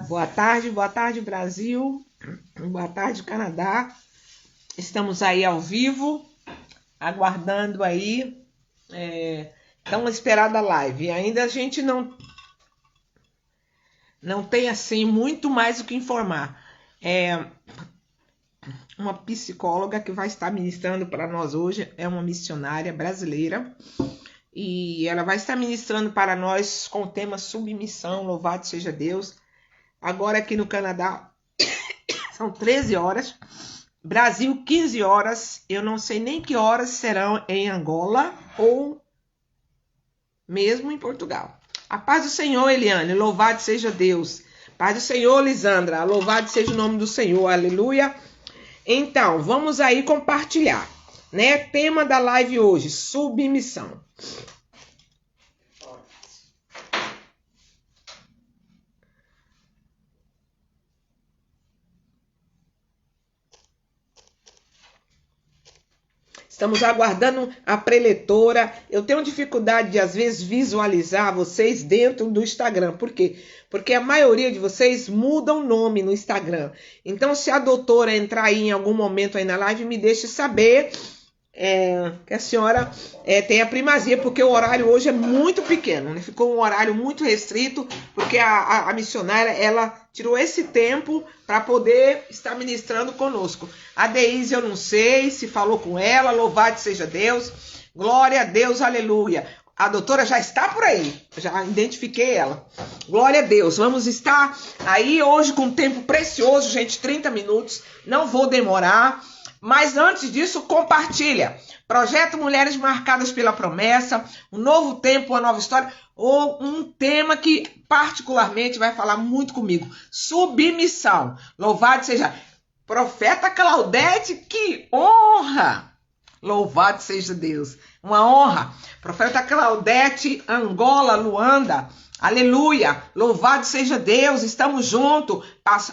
Boa tarde, Brasil. Boa tarde, Canadá. Estamos aí ao vivo, aguardando aí tão esperada live. Ainda a gente não tem assim muito mais o que informar. Uma psicóloga que vai estar ministrando para nós hoje é uma missionária brasileira e ela vai estar ministrando para nós com o tema submissão. Louvado seja Deus. Agora aqui no Canadá são 13 horas, Brasil 15 horas, eu não sei nem que horas serão em Angola ou mesmo em Portugal. A paz do Senhor, Eliane, louvado seja Deus. Paz do Senhor, Lisandra, louvado seja o nome do Senhor, aleluia. Então, vamos aí compartilhar, né? Tema da live hoje, submissão. Estamos aguardando a preletora. Eu tenho dificuldade de, às vezes, visualizar vocês dentro do Instagram. Por quê? Porque a maioria de vocês muda o nome no Instagram. Então, se a doutora entrar aí em algum momento aí na live, me deixe saber que a senhora tem a primazia, porque o horário hoje é muito pequeno, né? Ficou um horário muito restrito, porque a missionária, ela tirou esse tempo para poder estar ministrando conosco. A Deise, eu não sei se falou com ela, louvado seja Deus, glória a Deus, aleluia. A doutora já está por aí, já identifiquei ela. Glória a Deus, vamos estar aí hoje com um tempo precioso, gente, 30 minutos, não vou demorar. Mas antes disso, compartilha. Projeto Mulheres Marcadas pela Promessa, um novo tempo, uma nova história, ou um tema que particularmente vai falar muito comigo. Submissão. Louvado seja. Profeta Claudete, que honra! Louvado seja Deus. Uma honra. Profeta Claudete, Angola, Luanda. Aleluia. Louvado seja Deus. Estamos juntos.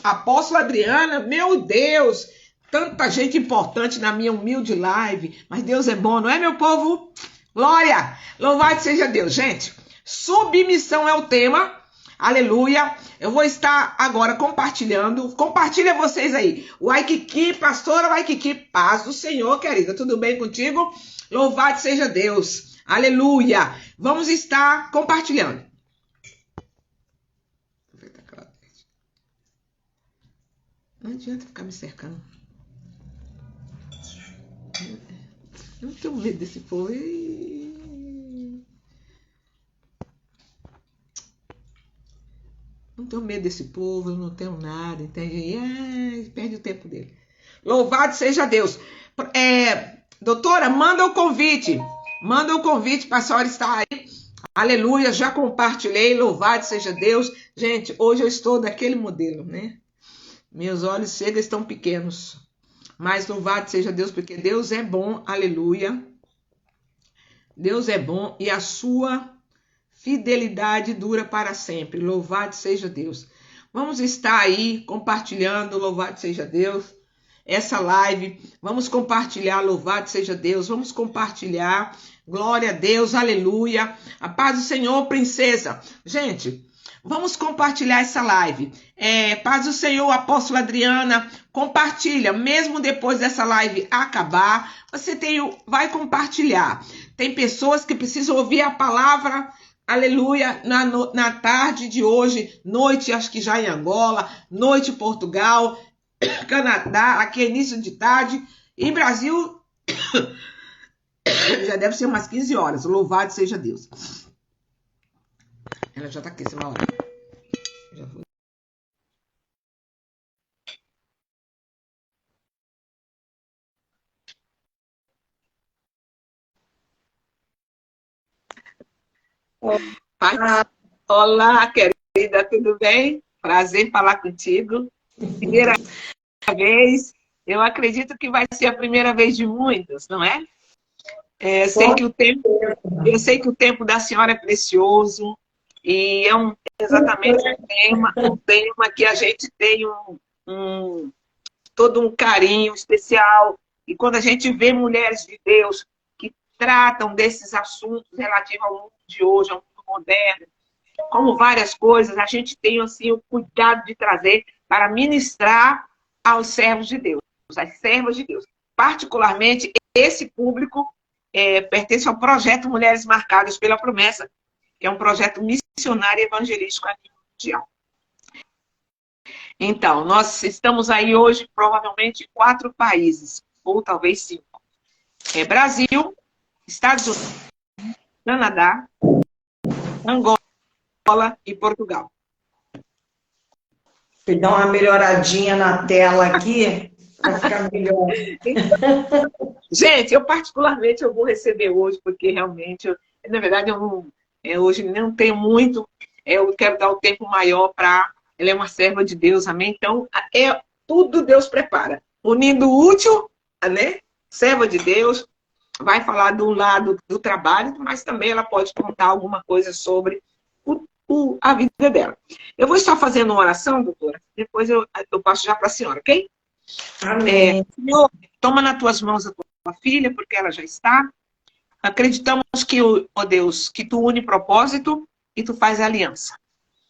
Apóstola Adriana, meu Deus. Tanta gente importante na minha humilde live, mas Deus é bom, não é, meu povo? Glória! Louvado seja Deus. Gente, submissão é o tema, aleluia. Eu vou estar agora compartilhando, compartilha vocês aí. Waikiki, pastora Waikiki, paz do Senhor, querida, tudo bem contigo? Louvado seja Deus, aleluia. Vamos estar compartilhando. Não adianta ficar me cercando. Eu não tenho medo desse povo. Não tenho medo desse povo, eu não tenho nada, entende? Perde o tempo dele. Louvado seja Deus. Doutora, manda o convite. Manda o convite para a senhora estar aí. Aleluia, já compartilhei. Louvado seja Deus. Gente, hoje eu estou daquele modelo, né? Meus olhos chegam, estão pequenos. Mas louvado seja Deus, porque Deus é bom, aleluia. Deus é bom e a sua fidelidade dura para sempre. Louvado seja Deus. Vamos estar aí compartilhando, louvado seja Deus, essa live. Vamos compartilhar, louvado seja Deus. Vamos compartilhar, glória a Deus, aleluia. A paz do Senhor, princesa. Gente, vamos compartilhar essa live. Paz do Senhor, apóstola Adriana, compartilha. Mesmo depois dessa live acabar, você vai compartilhar. Tem pessoas que precisam ouvir a palavra, aleluia, na tarde de hoje, noite, acho que já em Angola, noite em Portugal, Canadá, aqui é início de tarde. Em Brasil, já deve ser umas 15 horas. Louvado seja Deus. Ela já tá aqui, uma hora. Já foi. Olá, querida, tudo bem? Prazer em falar contigo. Primeira vez, eu acredito que vai ser a primeira vez de muitas, não é? Eu sei que o tempo da senhora é precioso e é exatamente um tema que a gente tem todo um carinho especial. E quando a gente vê mulheres de Deus que tratam desses assuntos relativos ao mundo de hoje, ao mundo moderno, como várias coisas, a gente tem assim, o cuidado de trazer para ministrar aos servos de Deus, às servas de Deus. Particularmente, esse público pertence ao projeto Mulheres Marcadas pela Promessa, que é um projeto missionário e evangelístico a nível mundial. Então, nós estamos aí hoje, provavelmente, em 4 países, ou talvez 5. Brasil, Estados Unidos, Canadá, Angola e Portugal. Vou dar uma melhoradinha na tela aqui, para ficar melhor. Gente, eu particularmente eu vou receber hoje, porque realmente, na verdade, hoje não tenho muito, eu quero dar um tempo maior para... Ela é uma serva de Deus, amém? Então, tudo Deus prepara. Unindo o útil, né? Serva de Deus, vai falar do lado do trabalho, mas também ela pode contar alguma coisa sobre a vida dela. Eu vou estar fazendo uma oração, doutora, depois eu passo já para a senhora, ok? Amém. Senhor, toma nas tuas mãos a tua filha, porque ela já está. Acreditamos que, ó Deus, que tu une propósito e tu faz aliança.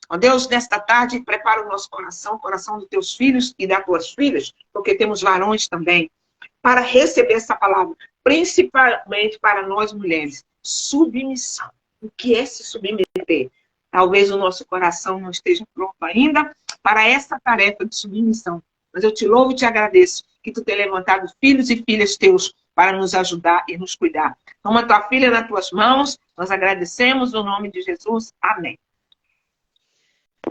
Ó Deus, nesta tarde, prepara o nosso coração, o coração dos teus filhos e das tuas filhas, porque temos varões também, para receber essa palavra, principalmente para nós mulheres. Submissão. O que é se submeter? Talvez o nosso coração não esteja pronto ainda para essa tarefa de submissão. Mas eu te louvo e te agradeço que tu tenha levantado filhos e filhas teus para nos ajudar e nos cuidar. Toma tua filha nas tuas mãos. Nós agradecemos no nome de Jesus. Amém.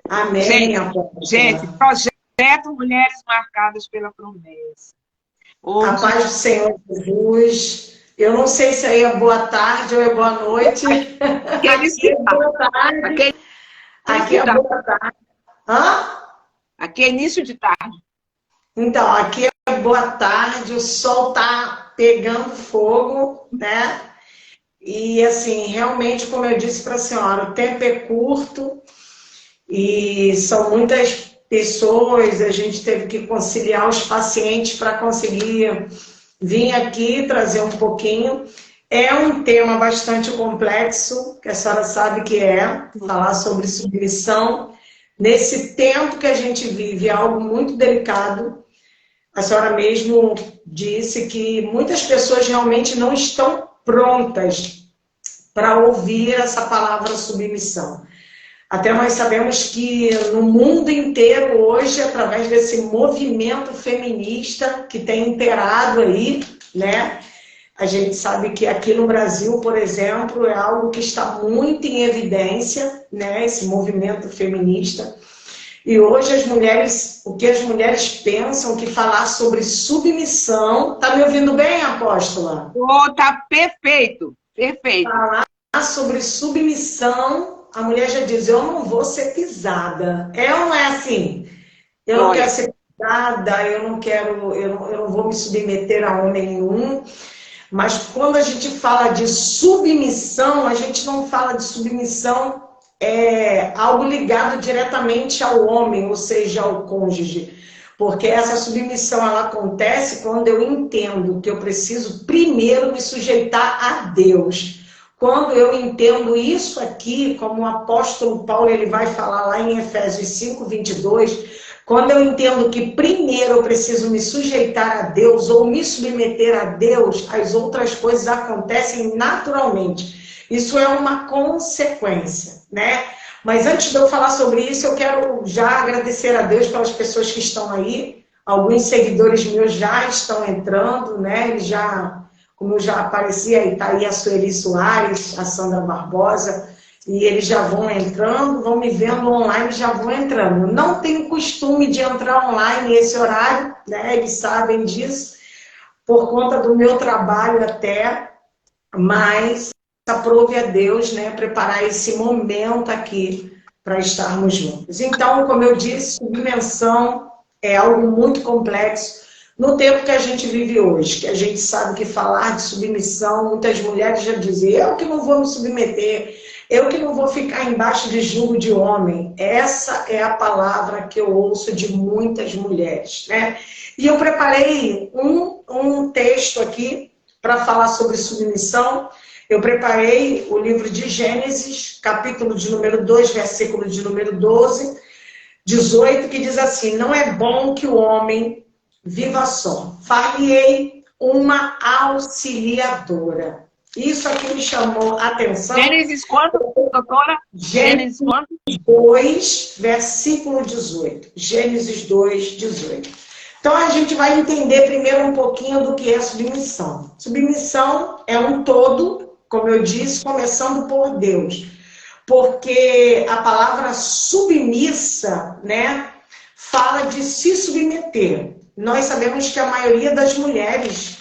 Amém. Gente, projeto Mulheres Marcadas pela Promessa. A paz do Senhor Jesus. Eu não sei se aí é boa tarde ou é boa noite. Aqui é boa tarde. Aqui é boa tarde. Hã? Aqui é início de tarde. Então, aqui é boa tarde, o sol tá pegando fogo, né? E assim, realmente, como eu disse para a senhora, o tempo é curto e são muitas pessoas, a gente teve que conciliar os pacientes para conseguir vir aqui trazer um pouquinho. É um tema bastante complexo, que a senhora sabe que é, falar sobre submissão. Nesse tempo que a gente vive, é algo muito delicado. A senhora mesmo disse que muitas pessoas realmente não estão prontas para ouvir essa palavra submissão. Até nós sabemos que no mundo inteiro hoje, através desse movimento feminista que tem imperado aí, né? A gente sabe que aqui no Brasil, por exemplo, é algo que está muito em evidência, né? Esse movimento feminista. E hoje as mulheres, o que as mulheres pensam que falar sobre submissão... Tá me ouvindo bem, apóstola? Tá perfeito, perfeito. Falar sobre submissão, a mulher já diz, eu não vou ser pisada. É ou não é assim? Eu não quero ser pisada, eu não vou me submeter a homem nenhum. Mas quando a gente fala de submissão, a gente não fala de submissão algo ligado diretamente ao homem, ou seja, ao cônjuge. Porque essa submissão ela acontece quando eu entendo que eu preciso primeiro me sujeitar a Deus. Quando eu entendo isso aqui, como o apóstolo Paulo ele vai falar lá em Efésios 5:22, quando eu entendo que primeiro eu preciso me sujeitar a Deus ou me submeter a Deus, as outras coisas acontecem naturalmente. Isso é uma consequência, né? Mas antes de eu falar sobre isso, eu quero já agradecer a Deus pelas pessoas que estão aí. Alguns seguidores meus já estão entrando, né? Eles já, como eu já apareci, aí tá aí a Sueli Soares, a Sandra Barbosa, e eles já vão entrando, vão me vendo online, já vão entrando. Não tenho costume de entrar online nesse horário, né? Eles sabem disso, por conta do meu trabalho até, mas aprove a Deus, né, preparar esse momento aqui para estarmos juntos. Então, como eu disse, submissão é algo muito complexo no tempo que a gente vive hoje, que a gente sabe que falar de submissão, muitas mulheres já dizem, eu que não vou me submeter, eu que não vou ficar embaixo de jugo de homem. Essa é a palavra que eu ouço de muitas mulheres, né? E eu preparei um texto aqui para falar sobre submissão. Eu preparei o livro de Gênesis, capítulo de número 2, versículo de número 12, 18, que diz assim: não é bom que o homem viva só. Far-lhe-ei uma auxiliadora. Isso aqui me chamou a atenção. Gênesis quanto, doutora? Gênesis 2, versículo 18. Gênesis 2, 18. Então, a gente vai entender primeiro um pouquinho do que é submissão. Submissão é um todo, como eu disse, começando por Deus. Porque a palavra submissa, né, fala de se submeter. Nós sabemos que a maioria das mulheres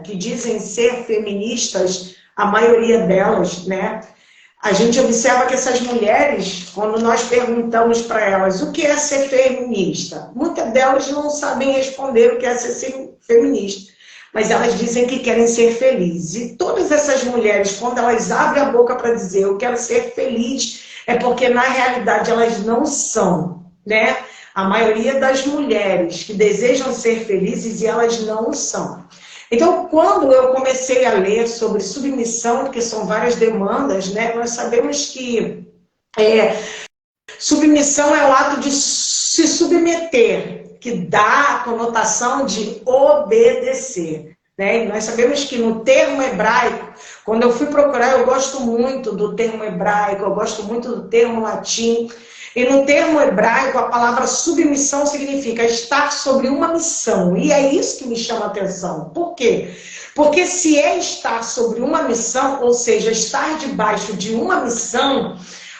que dizem ser feministas, a maioria delas, né, a gente observa que essas mulheres, quando nós perguntamos para elas o que é ser feminista, muitas delas não sabem responder o que é ser feminista, mas elas dizem que querem ser felizes. E todas essas mulheres, quando elas abrem a boca para dizer eu quero ser feliz, é porque na realidade elas não são, né? A maioria das mulheres que desejam ser felizes e elas não são. Então, quando eu comecei a ler sobre submissão, porque são várias demandas, né? Nós sabemos que submissão é o ato de se submeter, que dá a conotação de obedecer. Né? E nós sabemos que no termo hebraico, quando eu fui procurar, eu gosto muito do termo hebraico, eu gosto muito do termo latim. E no termo hebraico, a palavra submissão significa estar sobre uma missão. E é isso que me chama a atenção. Por quê? Porque se é estar sobre uma missão, ou seja, estar debaixo de uma missão,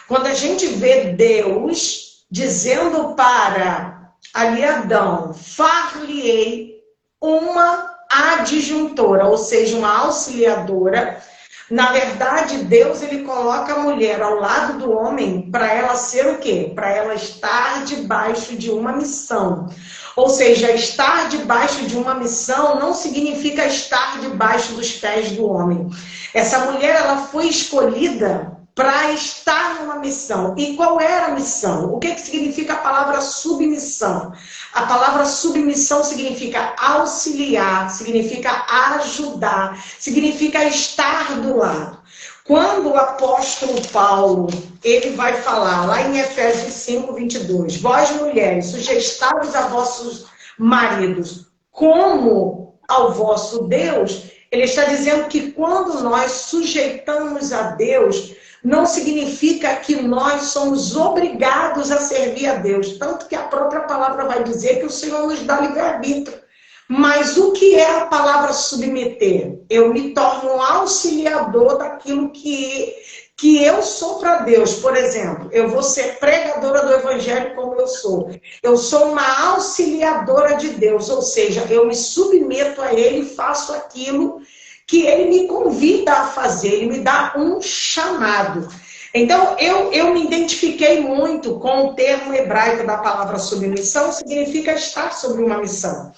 quando a gente vê Deus dizendo para ali Adão, far-lhe-ei uma adjuntora, ou seja, uma auxiliadora. Na verdade, Deus ele coloca a mulher ao lado do homem para ela ser o quê? Para ela estar debaixo de uma missão. Ou seja, estar debaixo de uma missão não significa estar debaixo dos pés do homem. Essa mulher ela foi escolhida para estar numa missão. E qual era a missão? O que significa a palavra submissão? A palavra submissão significa auxiliar, significa ajudar, significa estar do lado. Quando o apóstolo Paulo, ele vai falar lá em Efésios 5, 22, vós mulheres, sujeitai-vos a vossos maridos como ao vosso Deus, ele está dizendo que quando nós sujeitamos a Deus, não significa que nós somos obrigados a servir a Deus. Tanto que a própria palavra vai dizer que o Senhor nos dá livre-arbítrio. Mas o que é a palavra submeter? Eu me torno um auxiliador daquilo que eu sou para Deus. Por exemplo, eu vou ser pregadora do Evangelho como eu sou. Eu sou uma auxiliadora de Deus. Ou seja, eu me submeto a Ele e faço aquilo que ele me convida a fazer, ele me dá um chamado. Então, eu me identifiquei muito com o termo hebraico da palavra submissão, significa estar sobre uma missão.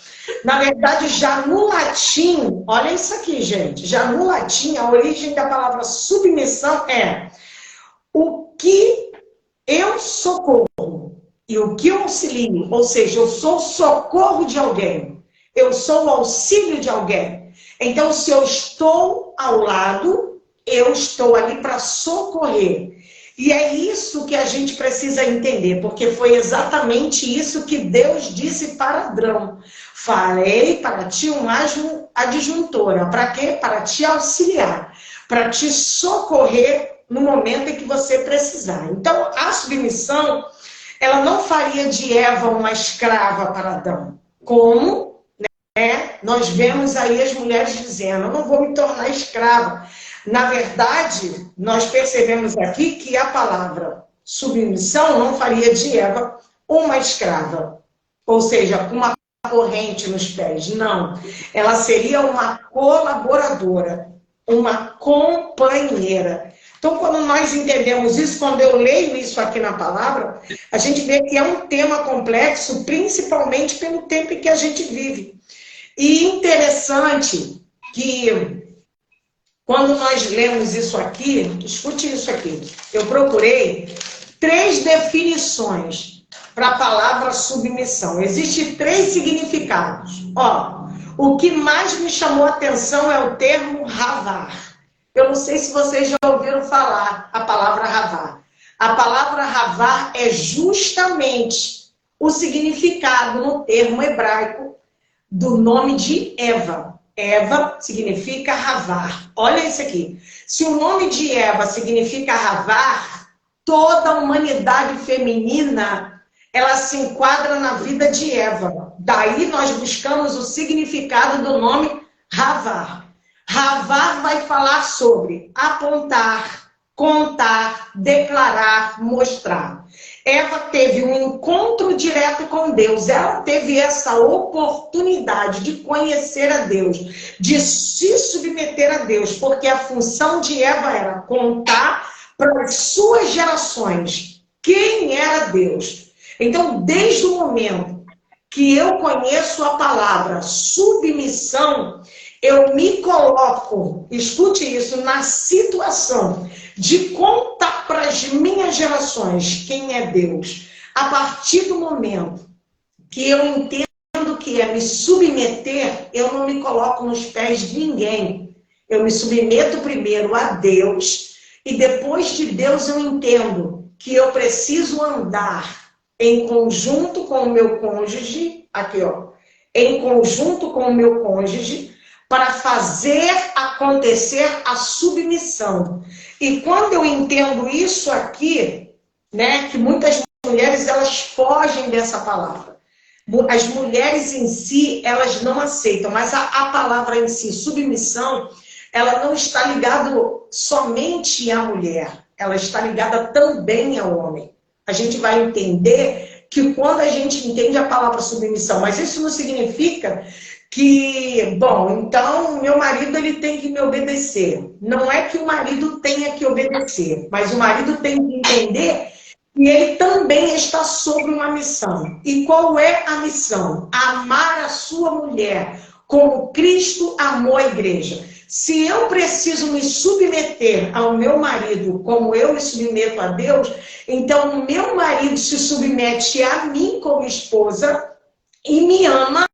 Na verdade, já no latim, olha isso aqui, gente, já no latim, a origem da palavra submissão é o que eu socorro e o que eu auxilio, ou seja, eu sou o socorro de alguém, eu sou o auxílio de alguém. Então, se eu estou ao lado, eu estou ali para socorrer. E é isso que a gente precisa entender, porque foi exatamente isso que Deus disse para Adão. Farei para ti uma adjuntora. Para quê? Para te auxiliar, para te socorrer no momento em que você precisar. Então, a submissão, ela não faria de Eva uma escrava para Adão. Como? Nós vemos aí as mulheres dizendo, eu não vou me tornar escrava. Na verdade, nós percebemos aqui que a palavra submissão não faria de Eva uma escrava. Ou seja, uma corrente nos pés. Não. Ela seria uma colaboradora, uma companheira. Então, quando nós entendemos isso, quando eu leio isso aqui na palavra, a gente vê que é um tema complexo, principalmente pelo tempo em que a gente vive. E interessante que, quando nós lemos isso aqui, escute isso aqui, eu procurei 3 definições para a palavra submissão. Existem 3 significados. Ó, o que mais me chamou a atenção é o termo ravar. Eu não sei se vocês já ouviram falar a palavra Havá. A palavra Havá é justamente o significado no termo hebraico do nome de Eva. Eva significa Havar. Olha isso aqui. Se o nome de Eva significa Havar, toda a humanidade feminina, ela se enquadra na vida de Eva. Daí nós buscamos o significado do nome Havar. Havar vai falar sobre apontar, contar, declarar, mostrar. Eva teve um encontro direto com Deus. Ela teve essa oportunidade de conhecer a Deus, de se submeter a Deus, porque a função de Eva era contar para as suas gerações quem era Deus. Então, desde o momento que eu conheço a palavra submissão, eu me coloco, escute isso, na situação de contar para as minhas gerações quem é Deus. A partir do momento que eu entendo que é me submeter, eu não me coloco nos pés de ninguém. Eu me submeto primeiro a Deus e depois de Deus eu entendo que eu preciso andar em conjunto com o meu cônjuge, aqui ó, em conjunto com o meu cônjuge, para fazer acontecer a submissão. E quando eu entendo isso aqui, né, que muitas mulheres, elas fogem dessa palavra. As mulheres em si, elas não aceitam, mas a palavra em si, submissão, ela não está ligada somente à mulher, ela está ligada também ao homem. A gente vai entender que quando a gente entende a palavra submissão, mas isso não significa que, bom, então meu marido ele tem que me obedecer. Não é que o marido tenha que obedecer, mas o marido tem que entender que ele também está sobre uma missão. E qual é a missão? Amar a sua mulher como Cristo amou a igreja. Se eu preciso me submeter ao meu marido como eu me submeto a Deus, então o meu marido se submete a mim como esposa e me ama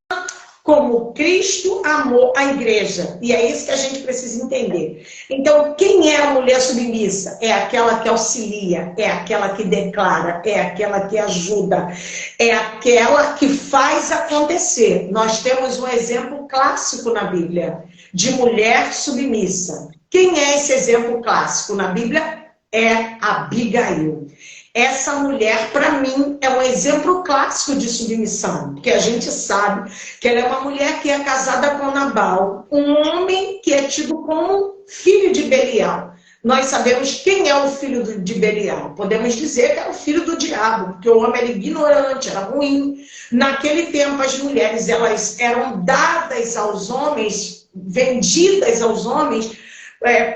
como Cristo amou a igreja. E é isso que a gente precisa entender. Então, quem é a mulher submissa? É aquela que auxilia, é aquela que declara, é aquela que ajuda, é aquela que faz acontecer. Nós temos um exemplo clássico na Bíblia de mulher submissa. Quem é esse exemplo clássico na Bíblia? É Abigail. Essa mulher, para mim, é um exemplo clássico de submissão, porque a gente sabe que ela é uma mulher que é casada com Nabal, um homem que é tido como filho de Belial. Nós sabemos quem é o filho de Belial. Podemos dizer que é o filho do diabo, porque o homem era ignorante, era ruim. Naquele tempo, as mulheres elas eram dadas aos homens, vendidas aos homens,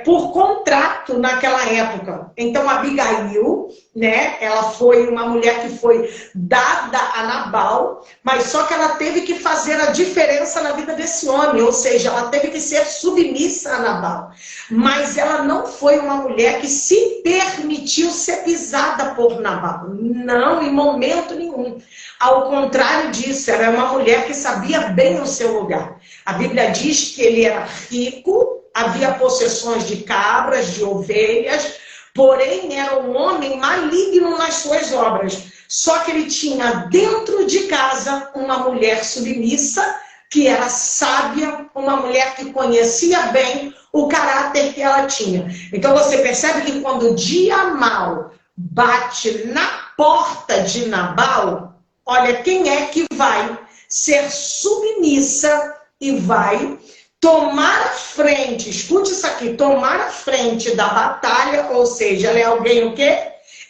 por contrato naquela época. Então, Abigail, né, ela foi uma mulher que foi dada a Nabal, mas só que ela teve que fazer a diferença na vida desse homem, ou seja, ela teve que ser submissa a Nabal. Mas ela não foi uma mulher que se permitiu ser pisada por Nabal. Não, em momento nenhum. Ao contrário disso, ela é uma mulher que sabia bem o seu lugar. A Bíblia diz que ele era rico, havia possessões de cabras, de ovelhas, porém era um homem maligno nas suas obras. Só que ele tinha dentro de casa uma mulher submissa, que era sábia, uma mulher que conhecia bem o caráter que ela tinha. Então você percebe que quando o dia mal bate na porta de Nabal, olha quem é que vai ser submissa e vai tomar a frente, escute isso aqui, tomar a frente da batalha, ou seja, ela é alguém o quê?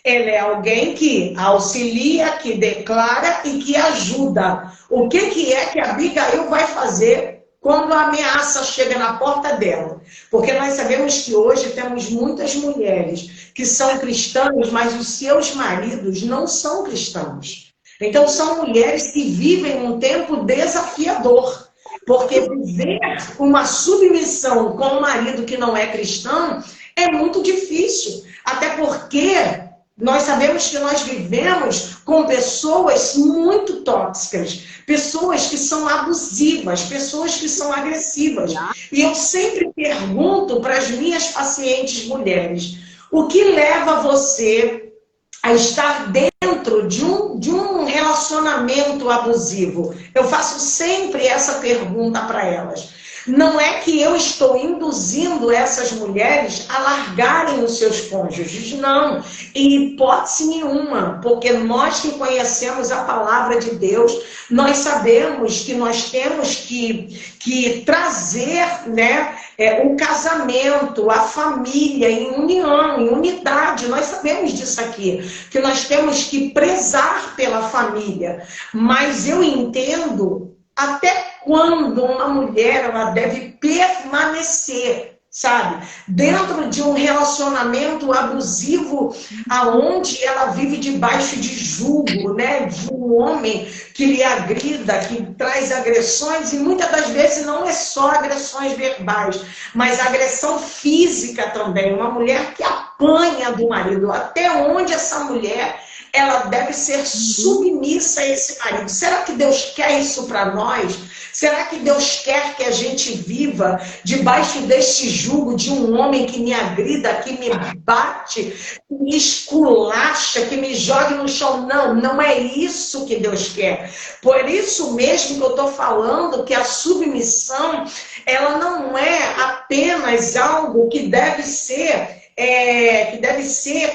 Ela é alguém que auxilia, que declara e que ajuda. O que é que a Abigail vai fazer quando a ameaça chega na porta dela? Porque nós sabemos que hoje temos muitas mulheres que são cristãs, mas os seus maridos não são cristãos. Então são mulheres que vivem um tempo desafiador. Porque viver uma submissão com um marido que não é cristão é muito difícil. Até porque Nós sabemos que nós vivemos com pessoas muito tóxicas, pessoas que são abusivas, pessoas que são agressivas. E eu sempre pergunto para as minhas pacientes mulheres, o que leva você a estar dentro de um relacionamento abusivo? Eu faço sempre essa pergunta para elas. Não é que eu estou induzindo essas mulheres a largarem os seus cônjuges, não, em hipótese nenhuma, porque nós que conhecemos a palavra de Deus, nós sabemos que nós temos que trazer, né, o casamento, a família em união, em unidade. Nós sabemos disso aqui, que nós temos que prezar pela família, mas eu entendo até quando uma mulher ela deve permanecer, sabe, dentro de um relacionamento abusivo, aonde ela vive debaixo de julgo, né, de um homem que lhe agrida, que traz agressões, e muitas das vezes não é só agressões verbais, mas agressão física também, uma mulher que apanha do marido. Até onde essa mulher ela deve ser submissa a esse marido? Será que Deus quer isso para nós? Será que Deus quer que a gente viva debaixo deste jugo de um homem que me agrida, que me bate, que me esculacha, que me jogue no chão? Não, não é isso que Deus quer. Por isso mesmo que eu estou falando que a submissão, ela não é apenas algo que deve ser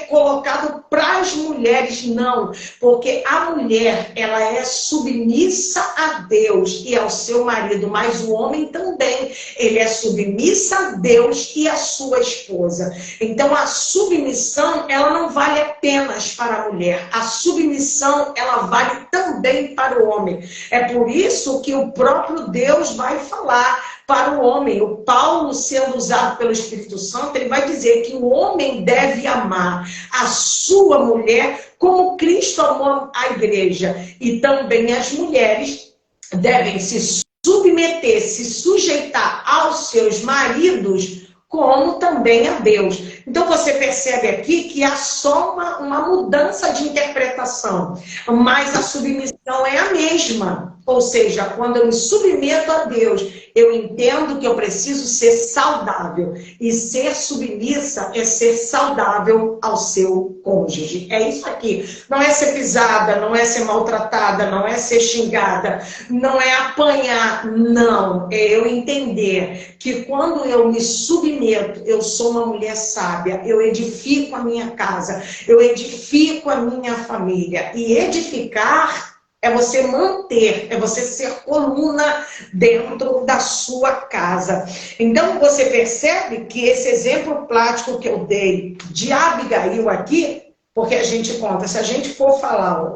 colocado para as mulheres, não, porque a mulher ela é submissa a Deus e ao seu marido, mas o homem também, ele é submissa a Deus e à sua esposa. Então a submissão ela não vale apenas para a mulher, a submissão ela vale também para o homem. É por isso que o próprio Deus vai falar para o homem. O Paulo, sendo usado pelo Espírito Santo, ele vai dizer que o homem deve amar a sua mulher como Cristo amou a igreja. E também as mulheres devem se submeter, se sujeitar aos seus maridos, como também a Deus. Então você percebe aqui que há só uma mudança de interpretação, mas a submissão é a mesma. Ou seja, quando eu me submeto a Deus, eu entendo que eu preciso ser saudável. E ser submissa é ser saudável ao seu cônjuge. É isso aqui. Não é ser pisada, não é ser maltratada, não é ser xingada, não é apanhar. Não. É eu entender que quando eu me submeto, eu sou uma mulher sábia. Eu edifico a minha casa, eu edifico a minha família. E edificar é você manter, é você ser coluna dentro da sua casa. Então, você percebe que esse exemplo prático que eu dei de Abigail aqui, porque a gente conta, se a gente for falar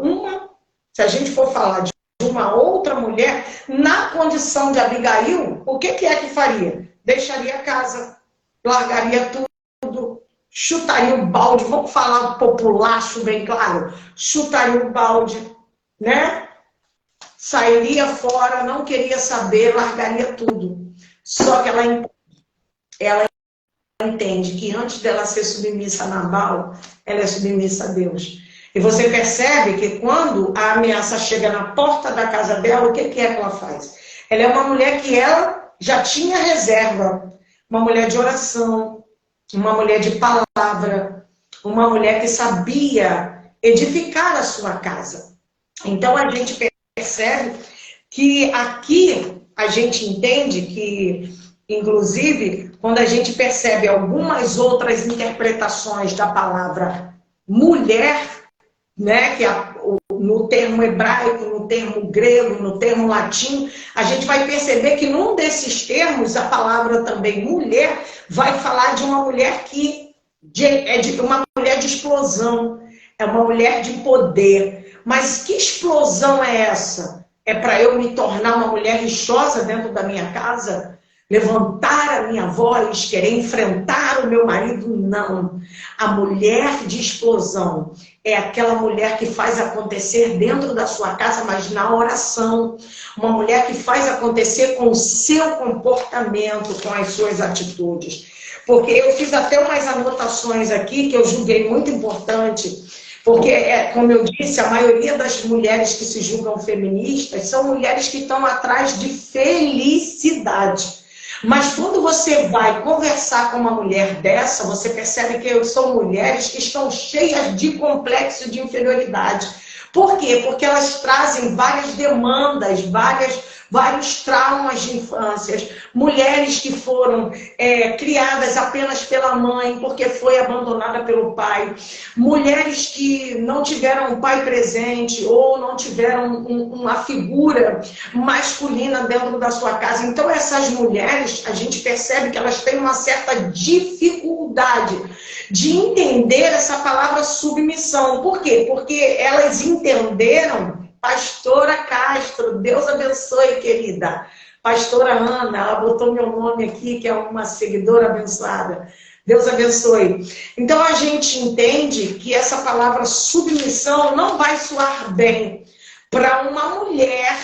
de uma outra mulher, na condição de Abigail, o que é que faria? Deixaria a casa, largaria tudo, chutaria o balde, vamos falar populacho bem claro, chutaria o balde, né? Sairia fora, não queria saber, largaria tudo. Só que ela entende que antes dela ser submissa a Nabal, ela é submissa a Deus. E você percebe que quando a ameaça chega na porta da casa dela, o que é que ela faz? Ela é uma mulher que ela já tinha reserva, uma mulher de oração, uma mulher de palavra, uma mulher que sabia edificar a sua casa. Então a gente percebe que aqui a gente entende que, inclusive, quando a gente percebe algumas outras interpretações da palavra mulher, né, que no termo hebraico, no termo grego, no termo latim, a gente vai perceber que num desses termos, a palavra também mulher vai falar de uma mulher uma mulher de explosão, é uma mulher de poder. Mas que explosão é essa? É para eu me tornar uma mulher rixosa dentro da minha casa? Levantar a minha voz, querer enfrentar o meu marido? Não. A mulher de explosão é aquela mulher que faz acontecer dentro da sua casa, mas na oração. Uma mulher que faz acontecer com o seu comportamento, com as suas atitudes. Porque eu fiz até umas anotações aqui que eu julguei muito importante. Porque, como eu disse, a maioria das mulheres que se julgam feministas são mulheres que estão atrás de felicidade. Mas quando você vai conversar com uma mulher dessa, você percebe que são mulheres que estão cheias de complexo de inferioridade. Por quê? Porque elas trazem várias demandas, vários traumas de infância. Mulheres que foram criadas apenas pela mãe, porque foi abandonada pelo pai. Mulheres que não tiveram um pai presente ou não tiveram uma figura masculina dentro da sua casa. Então, essas mulheres, a gente percebe que elas têm uma certa dificuldade de entender essa palavra submissão. Por quê? Porque elas entenderam, pastora Castro, Deus abençoe, querida. Pastora Ana, ela botou meu nome aqui, que é uma seguidora abençoada. Deus abençoe. Então a gente entende que essa palavra submissão não vai soar bem para uma mulher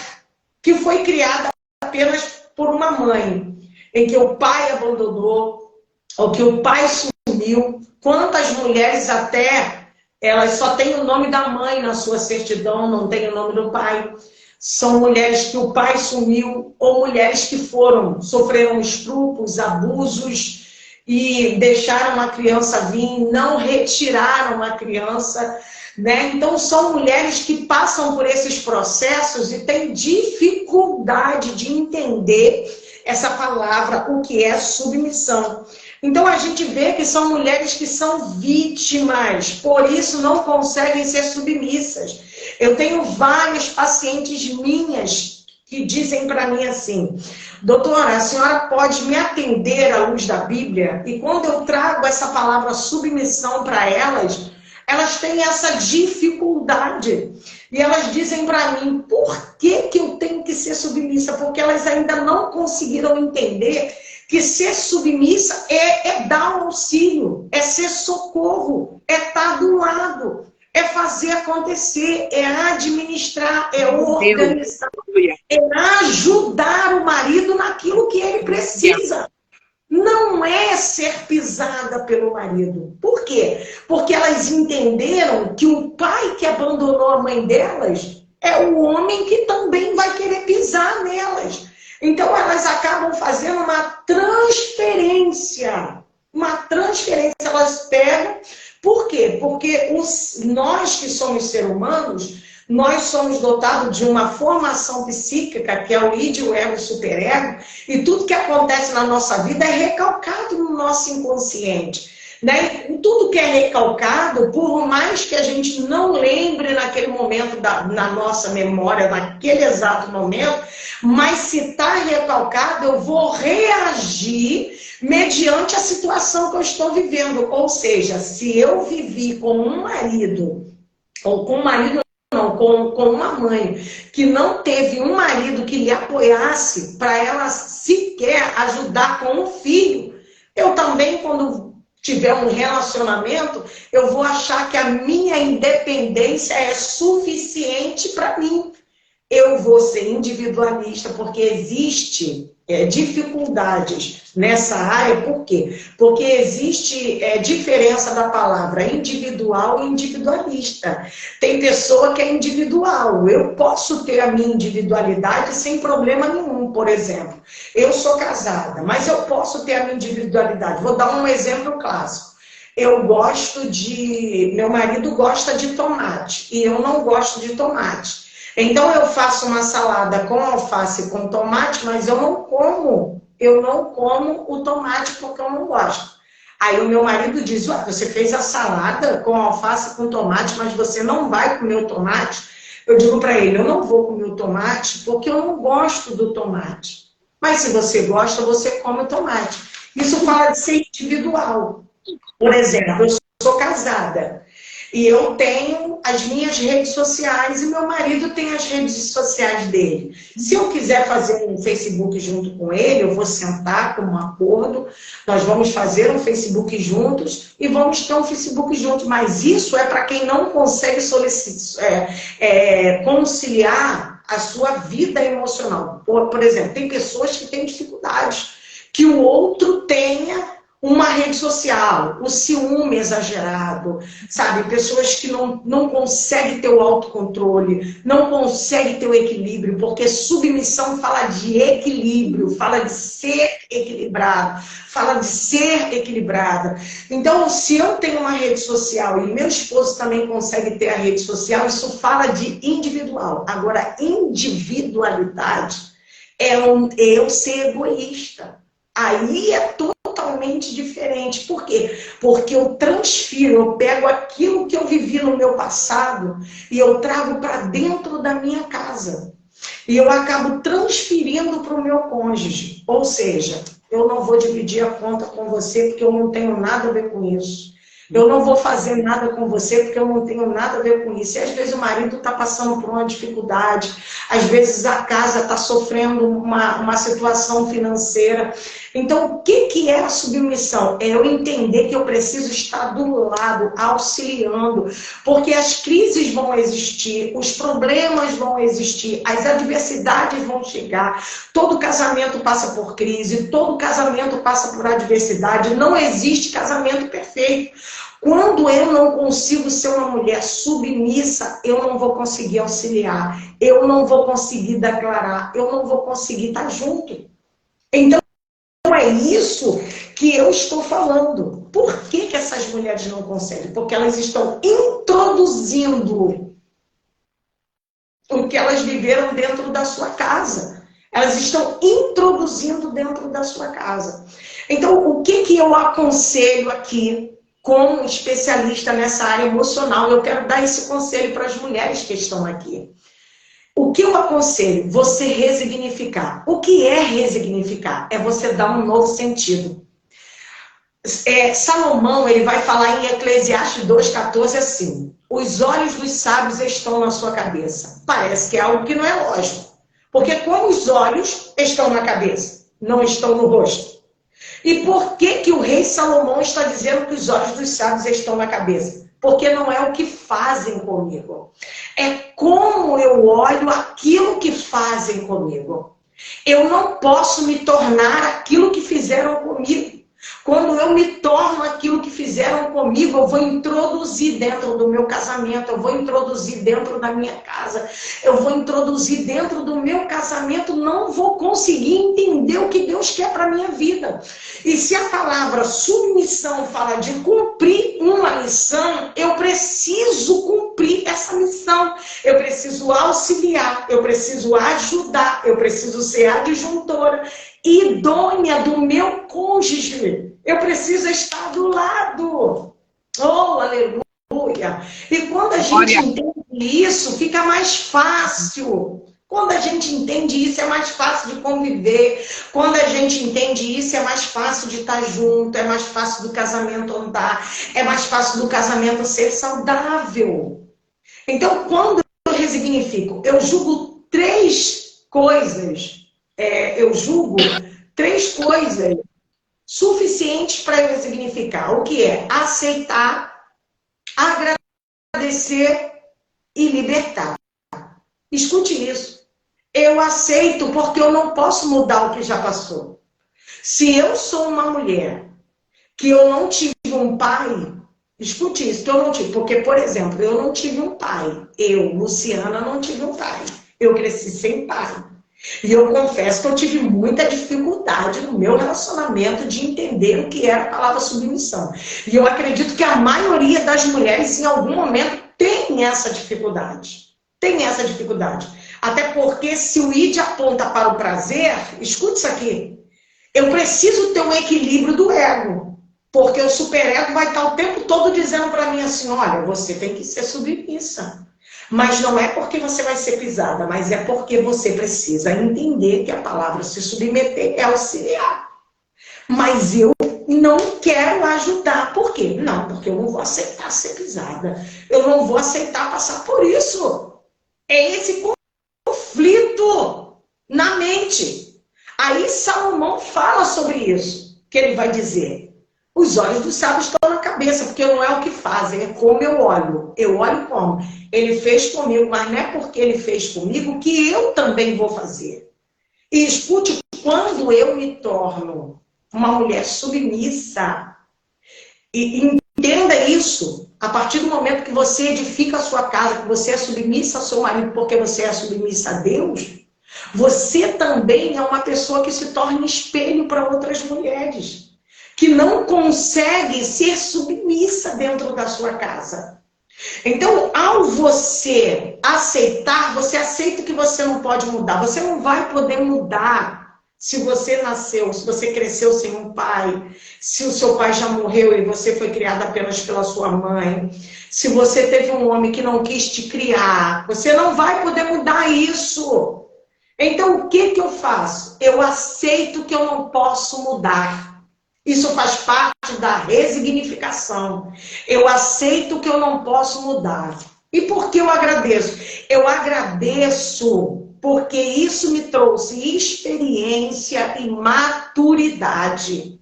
que foi criada apenas por uma mãe, em que o pai abandonou, ou que o pai sumiu. Quantas mulheres até, elas só têm o nome da mãe na sua certidão, não tem o nome do pai. São mulheres que o pai sumiu, ou mulheres que sofreram estupros, abusos, e deixaram a criança vir, não retiraram a criança, né? Então são mulheres que passam por esses processos e têm dificuldade de entender essa palavra, o que é submissão. Então a gente vê que são mulheres que são vítimas, por isso não conseguem ser submissas. Eu tenho várias pacientes minhas que dizem para mim assim: doutora, a senhora pode me atender à luz da Bíblia? E quando eu trago essa palavra submissão para elas, elas têm essa dificuldade. E elas dizem para mim, por que eu tenho que ser submissa? Porque elas ainda não conseguiram entender que ser submissa é dar auxílio, é ser socorro, é estar do lado, é fazer acontecer, é administrar, é organizar, é ajudar o marido naquilo que ele precisa. Não é ser pisada pelo marido. Por quê? Porque elas entenderam que o pai que abandonou a mãe delas é o homem que também vai querer pisar nelas. Então elas acabam fazendo uma transferência. Uma transferência elas pegam. Por quê? Porque nós que somos seres humanos, nós somos dotados de uma formação psíquica, que é o id, o ego e o superego, e tudo que acontece na nossa vida é recalcado no nosso inconsciente. Né? E tudo que é recalcado, por mais que a gente não lembre naquele momento, na nossa memória, naquele exato momento, mas se está recalcado, eu vou reagir mediante a situação que eu estou vivendo. Ou seja, se eu vivi com um marido, ou com um marido não, com uma mãe que não teve um marido que lhe apoiasse para ela sequer ajudar com o filho, eu também, quando tiver um relacionamento, eu vou achar que a minha independência é suficiente para mim. Eu vou ser individualista, porque existe dificuldades nessa área. Por quê? Porque existe diferença da palavra individual e individualista. Tem pessoa que é individual. Eu posso ter a minha individualidade sem problema nenhum, por exemplo. Eu sou casada, mas eu posso ter a minha individualidade. Vou dar um exemplo clássico. Meu marido gosta de tomate e eu não gosto de tomate. Então eu faço uma salada com alface e com tomate, mas eu não como o tomate porque eu não gosto. Aí o meu marido diz: ué, você fez a salada com alface e com tomate, mas você não vai comer o tomate? Eu digo para ele: eu não vou comer o tomate porque eu não gosto do tomate. Mas se você gosta, você come o tomate. Isso fala de ser individual. Por exemplo, eu sou casada. E eu tenho as minhas redes sociais e meu marido tem as redes sociais dele. Se eu quiser fazer um Facebook junto com ele, eu vou sentar com um acordo, nós vamos fazer um Facebook juntos e vamos ter um Facebook juntos. Mas isso é para quem não consegue conciliar a sua vida emocional. Por exemplo, tem pessoas que têm dificuldades, que o outro tenha uma rede social, o ciúme exagerado, sabe? Pessoas que não conseguem ter o autocontrole, não conseguem ter o equilíbrio, porque submissão fala de equilíbrio, fala de ser equilibrado, fala de ser equilibrada. Então, se eu tenho uma rede social e meu esposo também consegue ter a rede social, isso fala de individual. Agora, individualidade é eu ser egoísta. Aí é totalmente diferente. Por quê? Porque eu transfiro, eu pego aquilo que eu vivi no meu passado e eu trago para dentro da minha casa. E eu acabo transferindo para o meu cônjuge. Ou seja, eu não vou dividir a conta com você porque eu não tenho nada a ver com isso. Eu não vou fazer nada com você porque eu não tenho nada a ver com isso. E às vezes o marido está passando por uma dificuldade, às vezes a casa está sofrendo uma situação financeira. Então, o que é a submissão? É eu entender que eu preciso estar do lado, auxiliando, porque as crises vão existir, os problemas vão existir, as adversidades vão chegar. Todo casamento passa por crise, todo casamento passa por adversidade. Não existe casamento perfeito. Quando eu não consigo ser uma mulher submissa, eu não vou conseguir auxiliar, eu não vou conseguir declarar, eu não vou conseguir estar junto. Então, é isso que eu estou falando. Por que essas mulheres não conseguem? Porque elas estão introduzindo o que elas viveram dentro da sua casa. Elas estão introduzindo dentro da sua casa. Então, o que eu aconselho aqui, como especialista nessa área emocional? Eu quero dar esse conselho para as mulheres que estão aqui. O que eu aconselho? Você resignificar. O que é resignificar? É você dar um novo sentido. Salomão, ele vai falar em Eclesiastes 2,14 assim: os olhos dos sábios estão na sua cabeça. Parece que é algo que não é lógico. Porque como os olhos estão na cabeça, não estão no rosto? E por que o rei Salomão está dizendo que os olhos dos sábios estão na cabeça? Porque não é o que fazem comigo. É como eu olho aquilo que fazem comigo. Eu não posso me tornar aquilo que fizeram comigo. Quando eu me torno aquilo que fizeram comigo, eu vou introduzir dentro do meu casamento, eu vou introduzir dentro da minha casa, eu vou introduzir dentro do meu casamento, não vou conseguir entender o que Deus quer para a minha vida. E se a palavra submissão fala de cumprir uma missão, eu preciso cumprir essa missão, eu preciso auxiliar, eu preciso ajudar, eu preciso ser adjuntora, idônea do meu cônjuge. Eu preciso estar do lado. Oh, aleluia! E quando a gente entende isso, fica mais fácil. Quando a gente entende isso, é mais fácil de conviver. Quando a gente entende isso, é mais fácil de estar junto, é mais fácil do casamento andar, é mais fácil do casamento ser saudável. Então, quando eu resignifico, eu julgo três coisas. Eu julgo três coisas suficientes para eu resignificar. O que é? Aceitar, agradecer e libertar. Escute isso. Eu aceito porque eu não posso mudar o que já passou. Se eu sou uma mulher que eu não tive um pai, escute isso, que eu não tive. Porque, por exemplo, eu não tive um pai. Eu, Luciana, não tive um pai. Eu cresci sem pai. E eu confesso que eu tive muita dificuldade no meu relacionamento de entender o que era a palavra submissão. E eu acredito que a maioria das mulheres, em algum momento, tem essa dificuldade. Tem essa dificuldade. Até porque se o id aponta para o prazer, escute isso aqui, eu preciso ter um equilíbrio do ego. Porque o superego vai estar o tempo todo dizendo para mim assim, olha, você tem que ser submissa. Mas não é porque você vai ser pisada, mas é porque você precisa entender que a palavra se submeter é auxiliar. Mas eu não quero ajudar. Por quê? Não, porque eu não vou aceitar ser pisada. Eu não vou aceitar passar por isso. É esse conflito na mente. Aí Salomão fala sobre isso, que ele vai dizer. Os olhos dos sábios estão na cabeça, porque não é o que fazem, é como eu olho. Eu olho como? Ele fez comigo, mas não é porque ele fez comigo que eu também vou fazer. E escute, quando eu me torno uma mulher submissa. E entenda isso, a partir do momento que você edifica a sua casa, que você é submissa ao seu marido porque você é submissa a Deus, você também é uma pessoa que se torna espelho para outras mulheres, que não consegue ser submissa dentro da sua casa. Então, ao você aceitar, você aceita que você não pode mudar. Você não vai poder mudar se você nasceu, se você cresceu sem um pai, se o seu pai já morreu e você foi criada apenas pela sua mãe, se você teve um homem que não quis te criar, você não vai poder mudar isso. Então, o que eu faço? Eu aceito que eu não posso mudar. Isso faz parte da resignificação. Eu aceito que eu não posso mudar. E por que eu agradeço? Eu agradeço porque isso me trouxe experiência e maturidade.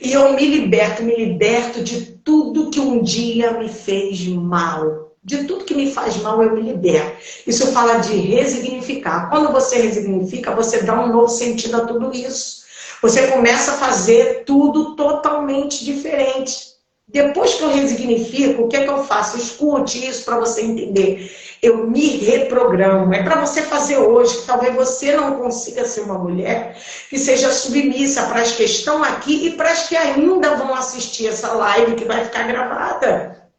E eu me liberto de tudo que um dia me fez mal. De tudo que me faz mal, eu me liberto. Isso fala de resignificar. Quando você resignifica, você dá um novo sentido a tudo isso. Você começa a fazer tudo totalmente diferente. Depois que eu resignifico, o que é que eu faço? Escute isso para você entender. Eu me reprogramo. É para você fazer hoje, que talvez você não consiga ser uma mulher que seja submissa para as que estão aqui e para as que ainda vão assistir essa live que vai ficar gravada.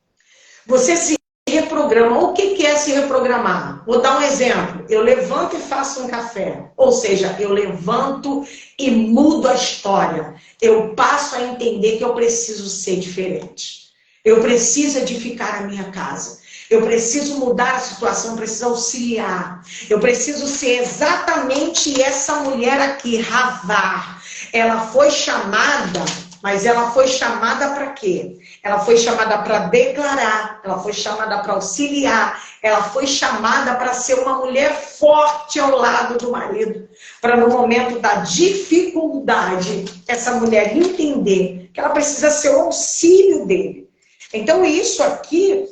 Você se reprograma. O que é se reprogramar? Vou dar um exemplo. Eu levanto e faço um café. Ou seja, eu levanto e mudo a história. Eu passo a entender que eu preciso ser diferente. Eu preciso edificar a minha casa. Eu preciso mudar a situação, eu preciso auxiliar. Eu preciso ser exatamente essa mulher aqui, Ravar. Ela foi chamada, mas ela foi chamada para quê? Ela foi chamada para declarar, ela foi chamada para auxiliar, ela foi chamada para ser uma mulher forte ao lado do marido. Para no momento da dificuldade, essa mulher entender que ela precisa ser o auxílio dele. Então isso aqui